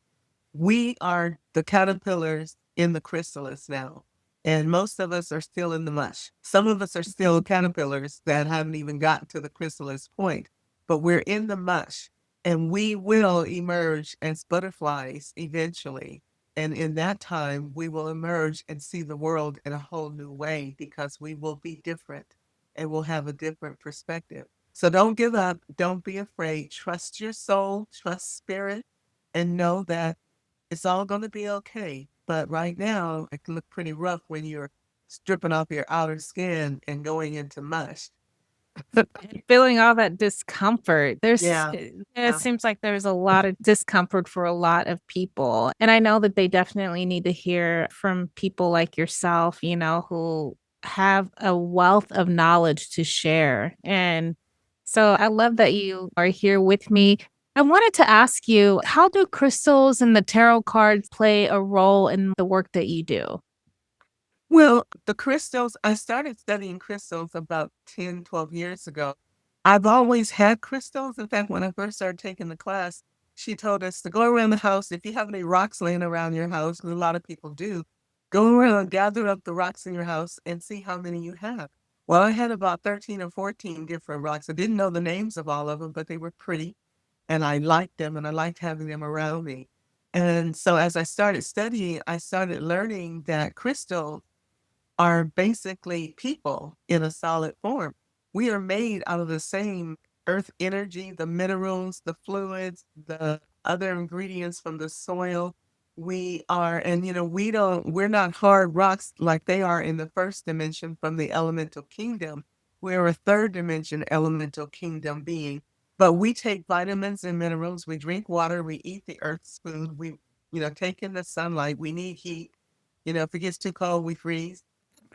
We are the caterpillars in the chrysalis now. And most of us are still in the mush. Some of us are still caterpillars that haven't even gotten to the chrysalis point, but we're in the mush and we will emerge as butterflies eventually. And in that time, we will emerge and see the world in a whole new way because we will be different and we'll have a different perspective. So don't give up. Don't be afraid. Trust your soul, trust spirit, and know that it's all going to be okay. But right now, it can look pretty rough when you're stripping off your outer skin and going into mush. Feeling all that discomfort. Yeah, It yeah. seems like there's a lot of discomfort for a lot of people. And I know that they definitely need to hear from people like yourself, who have a wealth of knowledge to share. And so I love that you are here with me. I wanted to ask you, how do crystals and the tarot cards play a role in the work that you do? Well, the crystals, I started studying crystals about 10, 12 years ago. I've always had crystals. In fact, when I first started taking the class, she told us to go around the house. If you have any rocks laying around your house, 'cause a lot of people do, go around, gather up the rocks in your house and see how many you have. Well, I had about 13 or 14 different rocks. I didn't know the names of all of them, but they were pretty and I liked them and I liked having them around me. And so as I started studying, I started learning that crystals are basically people in a solid form. We are made out of the same earth energy, the minerals, the fluids, the other ingredients from the soil. We are, and we're not hard rocks like they are in the first dimension from the elemental kingdom. We're a third dimension elemental kingdom being. But we take vitamins and minerals, we drink water, we eat the earth's food, we, take in the sunlight, we need heat. If it gets too cold, we freeze.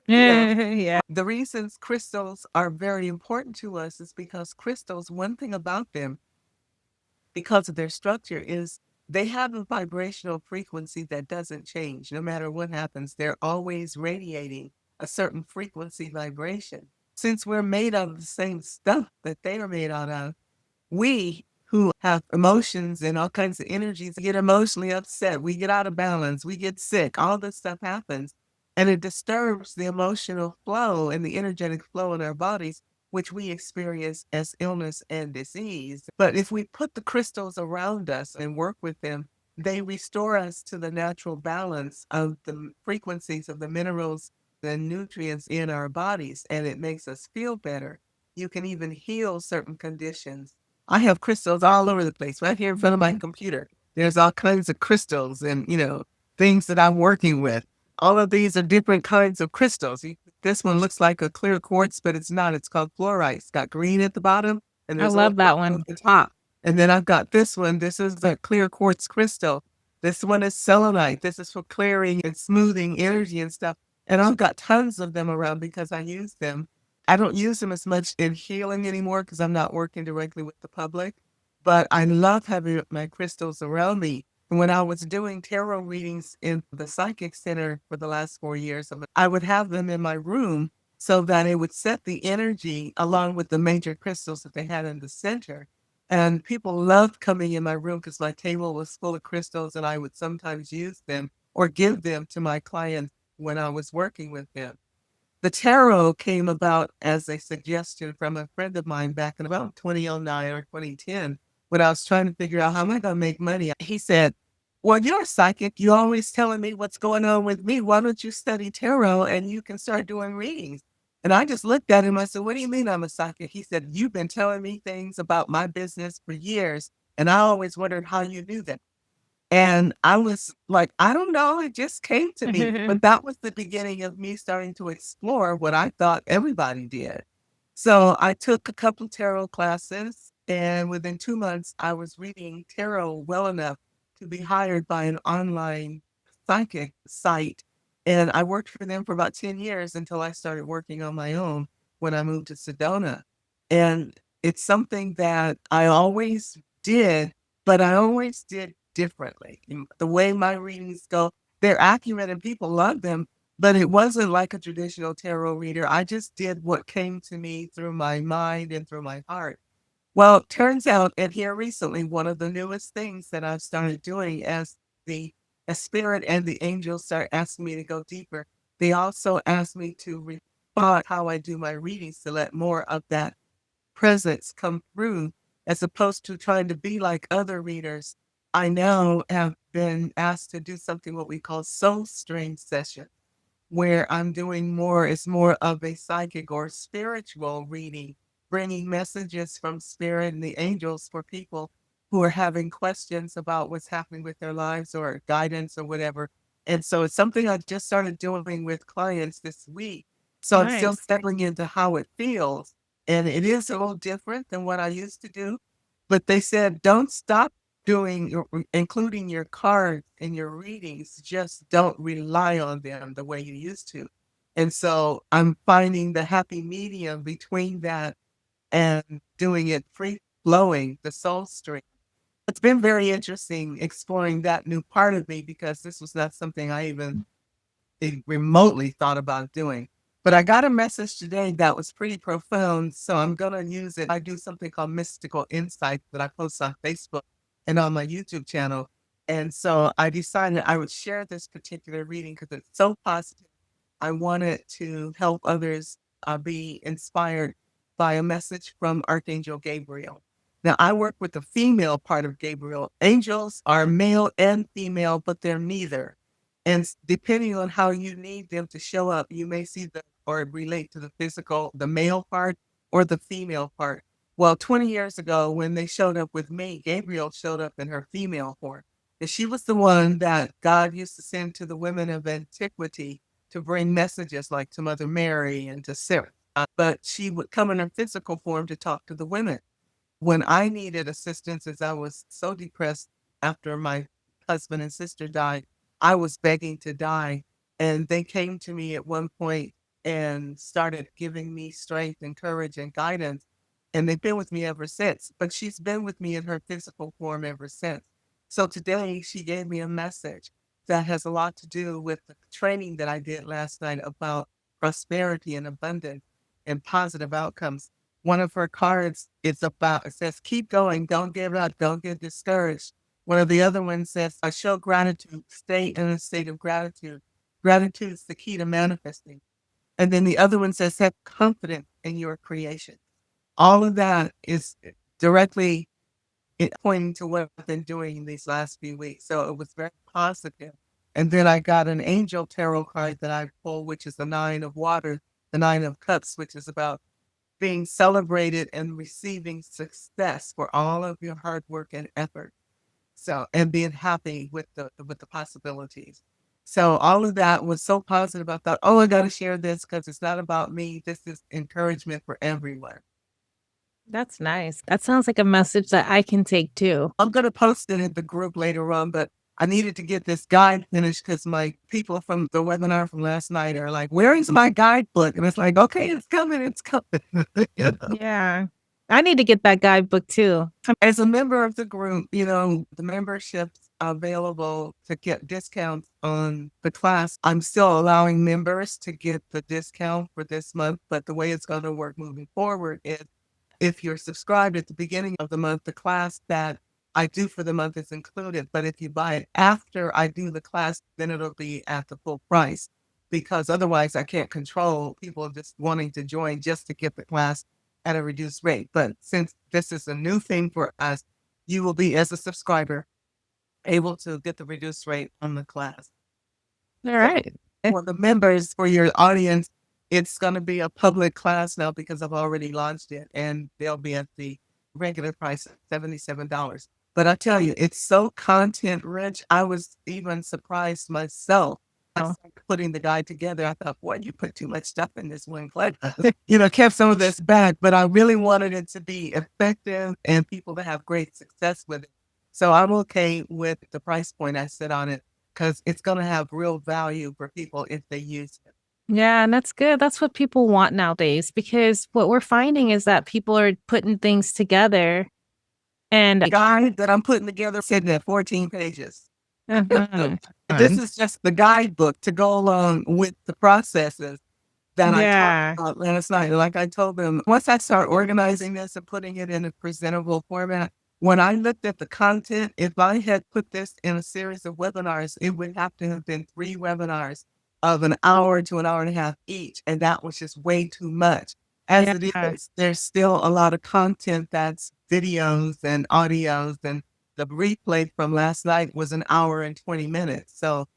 You know, Yeah. the reasons crystals are very important to us is because crystals, one thing about them, because of their structure, is they have a vibrational frequency that doesn't change. No matter what happens, they're always radiating a certain frequency vibration. Since we're made out of the same stuff that they are made out of, we who have emotions and all kinds of energies get emotionally upset. We get out of balance. We get sick. All this stuff happens. And it disturbs the emotional flow and the energetic flow in our bodies, which we experience as illness and disease. But if we put the crystals around us and work with them, they restore us to the natural balance of the frequencies of the minerals and nutrients in our bodies, and it makes us feel better. You can even heal certain conditions. I have crystals all over the place, right here in front of my computer. There's all kinds of crystals and, things that I'm working with. All of these are different kinds of crystals. This one looks like a clear quartz, but it's not. It's called fluorite. It's got green at the bottom and I there's a little love that purple one. at the top. And then I've got this one. This is a clear quartz crystal. This one is selenite. This is for clearing and smoothing energy and stuff. And I've got tons of them around because I use them. I don't use them as much in healing anymore because I'm not working directly with the public. But I love having my crystals around me. And when I was doing tarot readings in the Psychic Center for the last 4 years, I would have them in my room so that it would set the energy along with the major crystals that they had in the center. And people loved coming in my room because my table was full of crystals and I would sometimes use them or give them to my clients when I was working with them. The tarot came about as a suggestion from a friend of mine back in about 2009 or 2010 when I was trying to figure out how am I going to make money. He said, well, you're a psychic. You're always telling me what's going on with me. Why don't you study tarot and you can start doing readings? And I just looked at him. I said, what do you mean I'm a psychic? He said, you've been telling me things about my business for years. And I always wondered how you knew that. And I was like, I don't know, it just came to me. But that was the beginning of me starting to explore what I thought everybody did. So I took a couple tarot classes, and within 2 months, I was reading tarot well enough to be hired by an online psychic site. And I worked for them for about 10 years until I started working on my own when I moved to Sedona. And it's something that I always did, but I always did differently. The way my readings go, they're accurate and people love them, but it wasn't like a traditional tarot reader. I just did what came to me through my mind and through my heart. Well, it turns out, and here recently, one of the newest things that I've started doing as the spirit and the angels start asking me to go deeper, they also ask me to refine how I do my readings to let more of that presence come through as opposed to trying to be like other readers. I now have been asked to do something what we call soul stream session, where I'm doing more, it's more of a psychic or spiritual reading, bringing messages from spirit and the angels for people who are having questions about what's happening with their lives or guidance or whatever. And so it's something I just started doing with clients this week. So I'm still Nice. settling into how it feels. And it is a little different than what I used to do. But they said, don't stop doing including your cards and your readings, just don't rely on them the way you used to. And so I'm finding the happy medium between that and doing it free flowing, the soul stream. It's been very interesting exploring that new part of me because this was not something I even remotely thought about doing. But I got a message today that was pretty profound, so I'm going to use it. I do something called Mystical Insight that I post on Facebook and on my YouTube channel. And so I decided I would share this particular reading because it's so positive. I wanted to help others be inspired by a message from Archangel Gabriel. Now, I work with the female part of Gabriel. Angels are male and female, but they're neither. And depending on how you need them to show up, you may see the or relate to the physical, the male part or the female part. Well, 20 years ago, when they showed up with me, Gabriel showed up in her female form. And she was the one that God used to send to the women of antiquity to bring messages like to Mother Mary and to Sarah. But she would come in her physical form to talk to the women when I needed assistance, as I was so depressed after my husband and sister died, I was begging to die. And they came to me at one point and started giving me strength and courage and guidance. And they've been with me ever since. But she's been with me in her physical form ever since. So today she gave me a message that has a lot to do with the training that I did last night about prosperity and abundance and positive outcomes. One of her cards is about, it says, keep going, don't give up, don't get discouraged. One of the other ones says, I show gratitude, stay in a state of gratitude. Gratitude is the key to manifesting. And then the other one says, have confidence in your creation. All of that is directly pointing to what I've been doing these last few weeks. So it was very positive. And then I got an angel tarot card that I pulled, which is the Nine of Water, the Nine of Cups, which is about being celebrated and receiving success for all of your hard work and effort. So, and being happy with the possibilities. So all of that was so positive. I thought, oh, I got to share this because it's not about me. This is encouragement for everyone. That's nice. That sounds like a message that I can take too. I'm going to post it in the group later on, but I needed to get this guide finished because my people from the webinar from last night are like, where is my guidebook? And it's like, okay, it's coming, it's coming. Yeah. I need to get that guidebook too. As a member of the group, the membership's available to get discounts on the class. I'm still allowing members to get the discount for this month, but the way it's going to work moving forward is if you're subscribed at the beginning of the month, the class that I do for the month is included. But if you buy it after I do the class, then it'll be at the full price because otherwise I can't control people just wanting to join just to get the class at a reduced rate. But since this is a new thing for us, you will be, as a subscriber, able to get the reduced rate on the class. All right. For the members, for your audience, it's going to be a public class now because I've already launched it and they'll be at the regular price of $77. But I tell you, it's so content rich. I was even surprised myself. Oh. Putting the guide together, I thought, boy, you put too much stuff in this one class. Kept some of this back, but I really wanted it to be effective and people to have great success with it. So I'm okay with the price point I set on it because it's going to have real value for people if they use it. Yeah, and that's good. That's what people want nowadays because what we're finding is that people are putting things together and The guide that I'm putting together sitting at 14 pages. uh-huh. This is just the guidebook to go along with the processes that I Yeah. talked about last night. Like I told them, once I start organizing this and putting it in a presentable format, when I looked at the content, if I had put this in a series of webinars, it would have to have been 3 webinars of an hour to an hour and a half each. And that was just way too much. As it Yeah. is, there's still a lot of content that's videos and audios. And the replay from last night was an hour and 20 minutes. So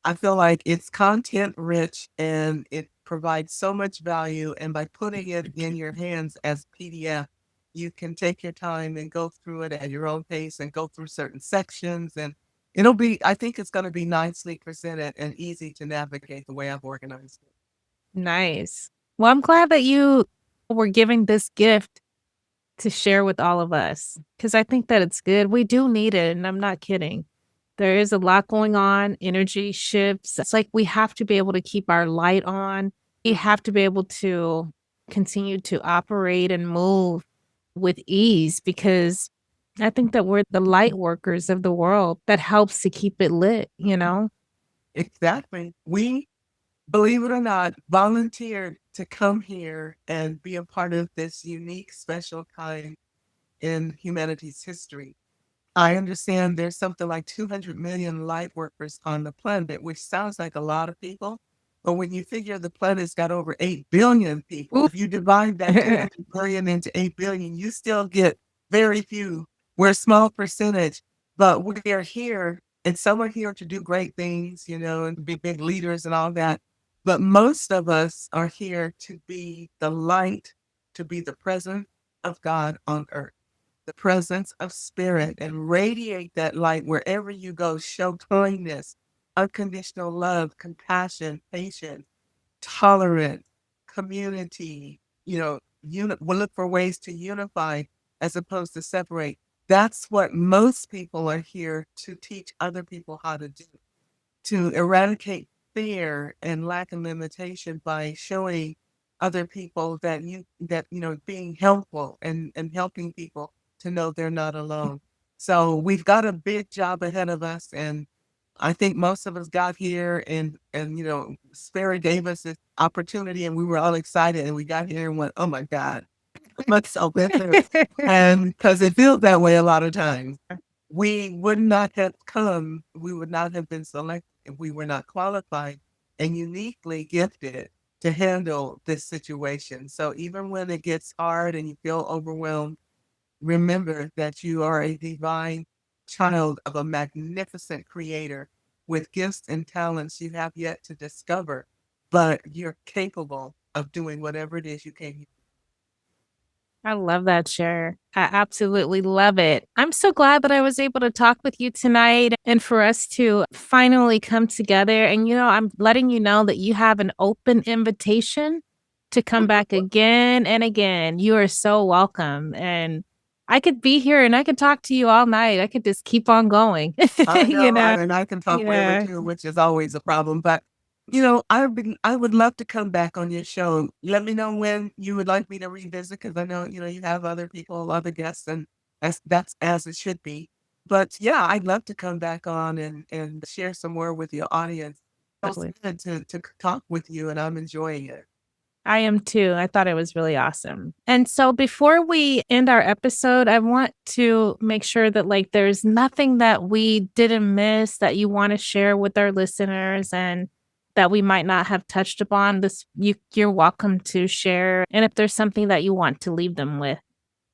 I feel like it's content rich and it provides so much value. And by putting it in your hands as PDF, you can take your time and go through it at your own pace and go through certain sections. And I think it's going to be nicely presented and easy to navigate the way I've organized it. Nice. Well, I'm glad that you were giving this gift to share with all of us because I think that it's good. We do need it, and I'm not kidding. There is a lot going on, energy shifts. It's like we have to be able to keep our light on. We have to be able to continue to operate and move with ease because I think that we're the light workers of the world that helps to keep it lit, you know? Exactly. We, believe it or not, volunteered to come here and be a part of this unique, special time in humanity's history. I understand there's something like 200 million light workers on the planet, which sounds like a lot of people. But when you figure the planet's got over 8 billion people, Ooh. if you divide that 200 billion into 8 billion, you still get very few. We're a small percentage, but we are here, and some are here to do great things, and be big leaders and all that. But most of us are here to be the light, to be the presence of God on earth, the presence of spirit, and radiate that light wherever you go. Show kindness, unconditional love, compassion, patience, tolerance, community, we'll look for ways to unify as opposed to separate. That's what most people are here to teach other people how to do, to eradicate fear and lack of limitation by showing other people that being helpful and helping people to know they're not alone. So we've got a big job ahead of us, and I think most of us got here and Spirit gave us this opportunity and we were all excited and we got here and went, oh my God, let's so better. And because it feels that way a lot of times. We would not have come, we would not have been selected if we were not qualified and uniquely gifted to handle this situation. So even when it gets hard and you feel overwhelmed, remember that you are a divine child of a magnificent creator with gifts and talents you have yet to discover, but you're capable of doing whatever it is you came. I love that share. I absolutely love it. I'm so glad that I was able to talk with you tonight and for us to finally come together. And, I'm letting you know that you have an open invitation to come back again and again. You are so welcome. And I could be here and I could talk to you all night. I could just keep on going. I you know, know? and I can talk forever Yeah. too, which is always a problem. But I would love to come back on your show. Let me know when you would like me to revisit, because I know you have other people, other guests, and that's as it should be. But yeah, I'd love to come back on and share some more with your audience. It was good to talk with you, and I'm enjoying it. I am too. I thought it was really awesome. And so before we end our episode, I want to make sure that there's nothing that we didn't miss that you want to share with our listeners and that we might not have touched upon. You're welcome to share. And if there's something that you want to leave them with.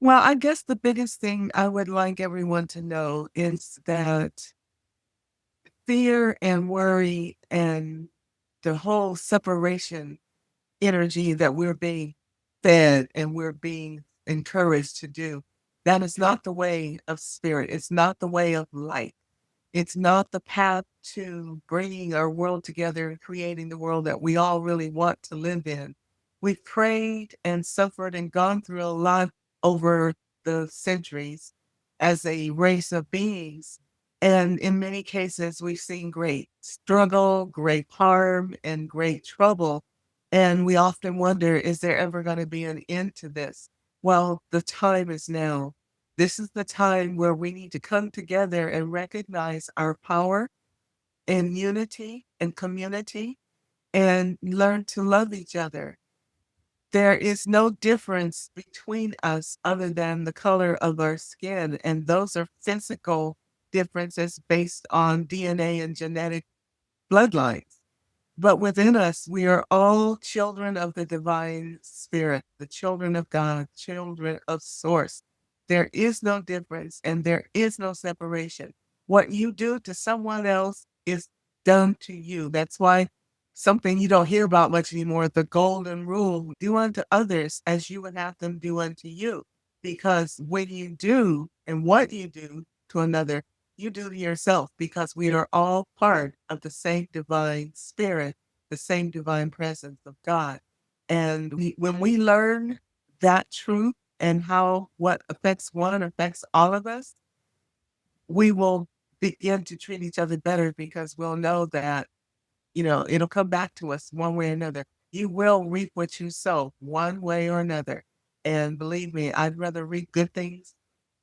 Well, I guess the biggest thing I would like everyone to know is that fear and worry and the whole separation energy that we're being fed and we're being encouraged to do, that is not the way of spirit. It's not the way of light. It's not the path to bringing our world together and creating the world that we all really want to live in. We've prayed and suffered and gone through a lot over the centuries as a race of beings. And in many cases, we've seen great struggle, great harm, and great trouble. And we often wonder, is there ever going to be an end to this? Well, the time is now. This is the time where we need to come together and recognize our power and unity and community and learn to love each other. There is no difference between us other than the color of our skin. And those are physical differences based on DNA and genetic bloodlines. But within us, we are all children of the divine spirit, the children of God, children of source. There is no difference and there is no separation. What you do to someone else is done to you. That's why something you don't hear about much anymore, the golden rule, do unto others as you would have them do unto you. Because when you do and what you do to another, you do to yourself, because we are all part of the same divine spirit, the same divine presence of God. And when we learn that truth and how what affects one affects all of us, we will begin to treat each other better, because we'll know that, it'll come back to us one way or another. You will reap what you sow one way or another. And believe me, I'd rather reap good things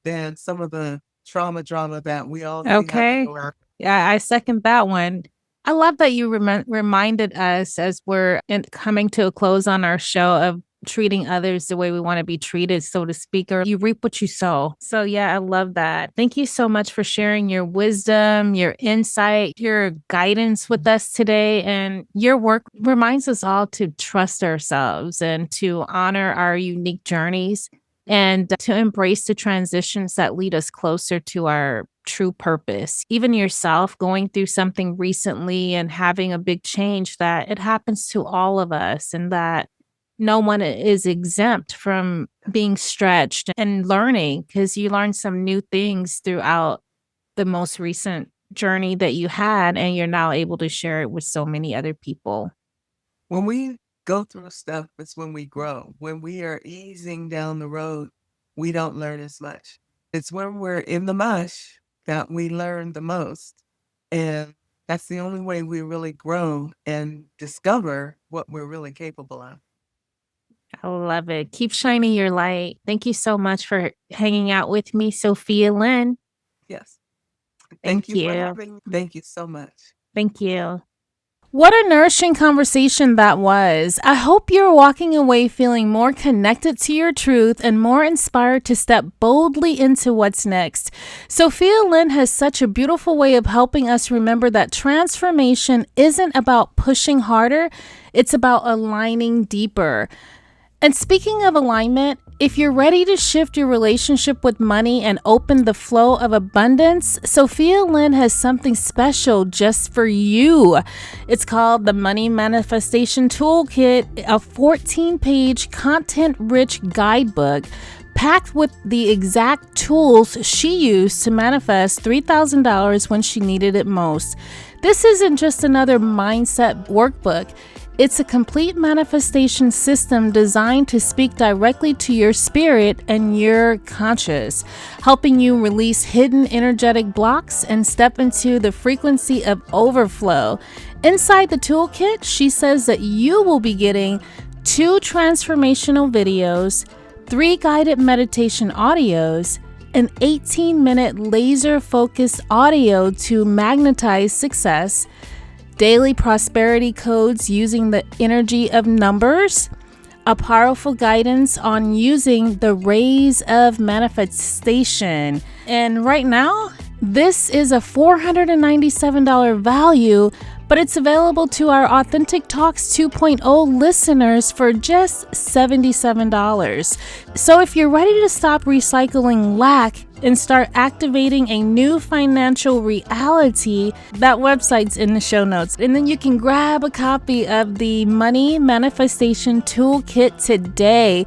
than some of the trauma drama that we all see happening Okay. around. Yeah, I second that one. I love that you reminded us as we're coming to a close on our show of treating others the way we want to be treated, so to speak, or you reap what you sow. So, yeah, I love that. Thank you so much for sharing your wisdom, your insight, your guidance with us today. And your work reminds us all to trust ourselves and to honor our unique journeys and to embrace the transitions that lead us closer to our true purpose. Even yourself going through something recently and having a big change, that it happens to all of us, and that no one is exempt from being stretched and learning, because you learn some new things throughout the most recent journey that you had, and you're now able to share it with so many other people. When we go through stuff, it's when we grow. When we are easing down the road, we don't learn as much. It's when we're in the mush that we learn the most. And that's the only way we really grow and discover what we're really capable of. I love it. Keep shining your light. Thank you so much for hanging out with me, Sophia Lynn. Yes. Thank Thank you for you. having me. Thank you so much. Thank you. What a nourishing conversation that was. I hope you're walking away feeling more connected to your truth and more inspired to step boldly into what's next. SofiaLyn has such a beautiful way of helping us remember that transformation isn't about pushing harder, it's about aligning deeper. And speaking of alignment, if you're ready to shift your relationship with money and open the flow of abundance, SofiaLyn has something special just for you. It's called the Money Manifestation Toolkit, a 14-page content-rich guidebook packed with the exact tools she used to manifest $3,000 when she needed it most. This isn't just another mindset workbook. It's a complete manifestation system designed to speak directly to your spirit and your conscious, helping you release hidden energetic blocks and step into the frequency of overflow. Inside the toolkit, she says that you will be getting 2 transformational videos, 3 guided meditation audios, an 18-minute laser-focused audio to magnetize success, daily prosperity codes using the energy of numbers, a powerful guidance on using the rays of manifestation. And right now, this is a $497 value, but it's available to our Authentic Talks 2.0 listeners for just $77. So if you're ready to stop recycling lack and start activating a new financial reality, that website's in the show notes. And then you can grab a copy of the Money Manifestation Toolkit today.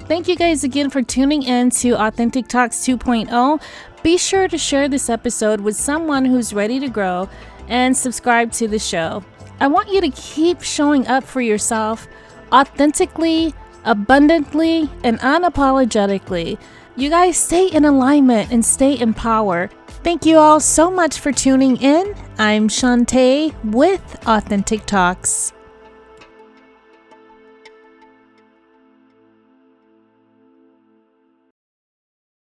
Thank you guys again for tuning in to Authentic Talks 2.0. Be sure to share this episode with someone who's ready to grow and subscribe to the show. I want you to keep showing up for yourself authentically, abundantly, and unapologetically. You guys stay in alignment and stay in power. Thank you all so much for tuning in. I'm Shanta with Authentic Talks.